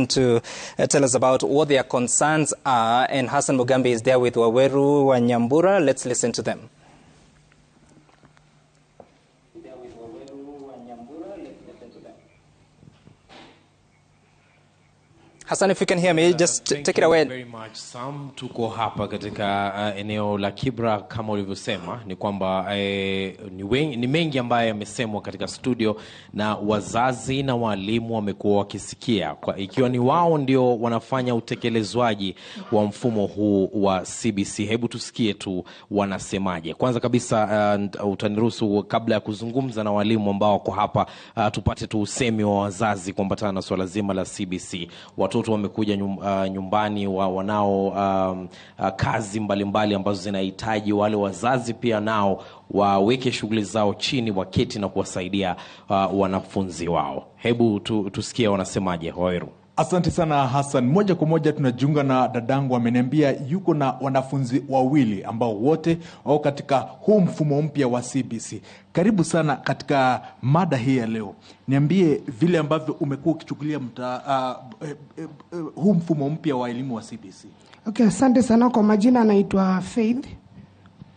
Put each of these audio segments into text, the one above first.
to tell us about what their concerns are, and Hassan Mugambi is there with Waweru Wanyambura. Let's listen to them. Hassan, if you can hear me, just take it away. Very much. Sam, tuko hapa katika eneo la Kibra kama ulivyosema, ni kwamba ni mengi ambayo yamesemwa katika studio na wazazi na walimu wamekuwa wakisikia, ikiwa ni wao ndio wanafanya utekelezwaji wa mfumo huu wa CBC. Hebu tusikie tu wanasemaje. Kwanza kabisa utaniruhusu kabla ya kuzungumza na walimu ambao wako hapa, tupate tu usemi wa wazazi kuambatana na swala zima la CBC. Watoto wamekuja nyumbani wanao kazi mbalimbali ambazo zinahitaji wale wazazi pia nao waweke shughuli zao chini, waketi na kuwasaidia wanafunzi wao. Hebu tusikie wanasemaje. Waweru. Asante sana Hassan. Moja kwa moja tunajiunga na dadangu, ameniambia yuko na wanafunzi wawili ambao wote wao katika huu mfumo mpya wa CBC. Karibu sana katika mada hii ya leo. Niambie vile ambavyo umekuwa ukichukulia huu mfumo mpya wa elimu wa CBC. Okay, asante sana. Kwa majina naitwa Faith.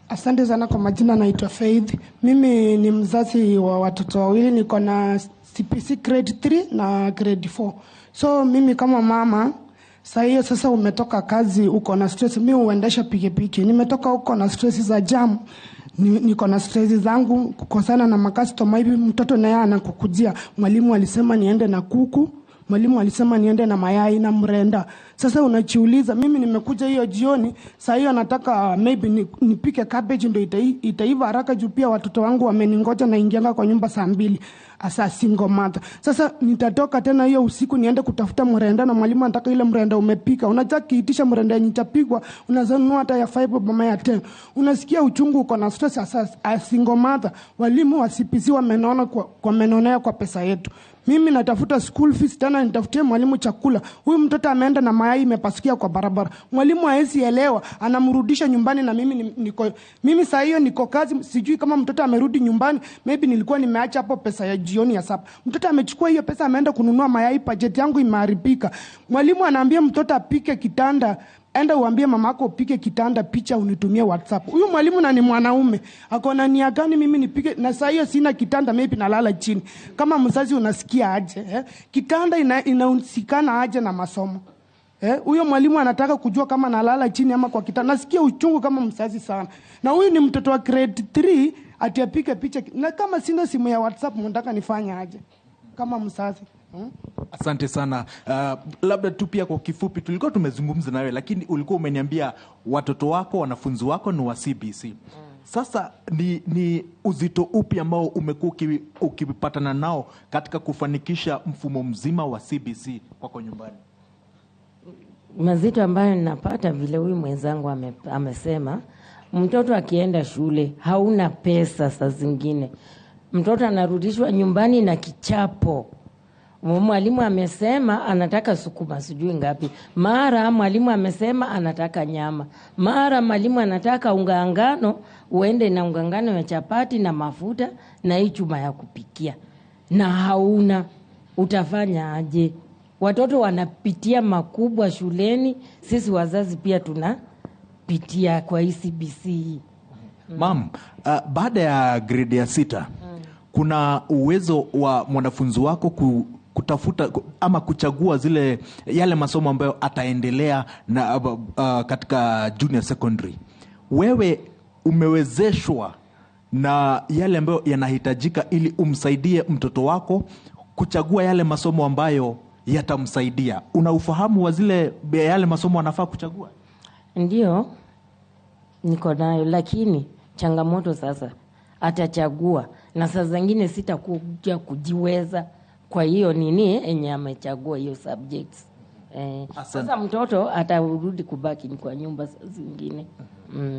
Asante sana kwa majina naitwa Faith. Mimi ni mzazi wa watoto wawili, niko na CBC grade 3 na grade 4. So mimi kama mama, sasa umetoka kazi uko na stress. Mimi huendesha pikipiki. Nimetoka huko na stress za jam. Niko na stress zangu kukosana na makastoma hivi. Mtoto naye anakukujia, mwalimu alisema niende na kuku, mwalimu alisema niende na mayai na mrenda. Sasa unajiuliza, mimi nimekuja hiyo jioni, saa hiyo nataka maybe nipike cabbage ndio itaiva haraka juu pia watoto wangu wameningoja na ingianga kwa nyumba saa 2 asa single mother. Sasa nitatoka tena hiyo usiku niende kutafuta mrenda na mwalimu anataka ile mrenda umepika. Unataka kiitisha mrenda yenye itapigwa, unazanunua hata ya 5 mama ya 10. Unasikia uchungu, uko na stress asa single mother. Walimu wa CBC wamenona kwa menonea kwa pesa yetu. Mimi natafuta school fees, tena nitafutie mwalimu chakula. Huyu mtoto ameenda na mayai imepasukia kwa barabara. Mwalimu haezi elewa, anamrudisha nyumbani na mimi saa hiyo niko kazi, sijui kama mtoto amerudi nyumbani, maybe nilikuwa nimeacha hapo pesa ya jioni ya sapa. Mtoto amechukua hiyo pesa ameenda kununua mayai, budget yangu imeharibika. Mwalimu anaambia mtoto apike kitanda, enda uambie mamako upike kitanda, picha unitumie WhatsApp. Huyu mwalimu na ni mwanaume, akona nia gani mimi nipike? Na saa hiyo sina kitanda, maybe nalala chini. Kama mzazi unasikia aje? Kitanda inahusikana aje na masomo? Huyo mwalimu anataka kujua kama nalala chini ama kwa kitanda. Nasikia uchungu kama mzazi sana. Na huyu ni mtoto wa grade 3 atiapike picha. Na kama sina simu ya WhatsApp, mnataka nifanye aje kama mzazi? Asante sana. Labda tu pia kwa kifupi, tulikuwa tumezungumza nawe, lakini ulikuwa umeniambia watoto wako, wanafunzi wako ni wa CBC. Sasa ni uzito upi ambao umekuwa ukipatana nao katika kufanikisha mfumo mzima wa CBC kwako nyumbani? Mazito ambayo ninapata vile huyu mwenzangu amesema, mtoto akienda shule hauna pesa, saa zingine mtoto anarudishwa nyumbani na kichapo. Mwalimu amesema anataka sukuma sijui ngapi, mara mwalimu amesema anataka nyama, mara mwalimu anataka unga ngano, uende na unga ngano ya chapati na mafuta na hii chuma ya kupikia, na hauna. Utafanya aje? Watoto wanapitia makubwa shuleni, sisi wazazi pia tunapitia kwa CBC. Mam, baada ya grade ya 6, kuna uwezo wa mwanafunzi wako kutafuta ama kuchagua yale masomo ambayo ataendelea na katika junior secondary. Wewe umewezeshwa na yale ambayo yanahitajika ili umsaidie mtoto wako kuchagua yale masomo ambayo yatamsaidia. Una ufahamu wa yale masomo anafaa kuchagua? Ndio, niko nayo, lakini changamoto sasa atachagua na saa zingine sitakuja kujiweza kwa hiyo enye amechagua hiyo subjects. Sasa mtoto atarudi kubaki kwa nyumba saa zingine.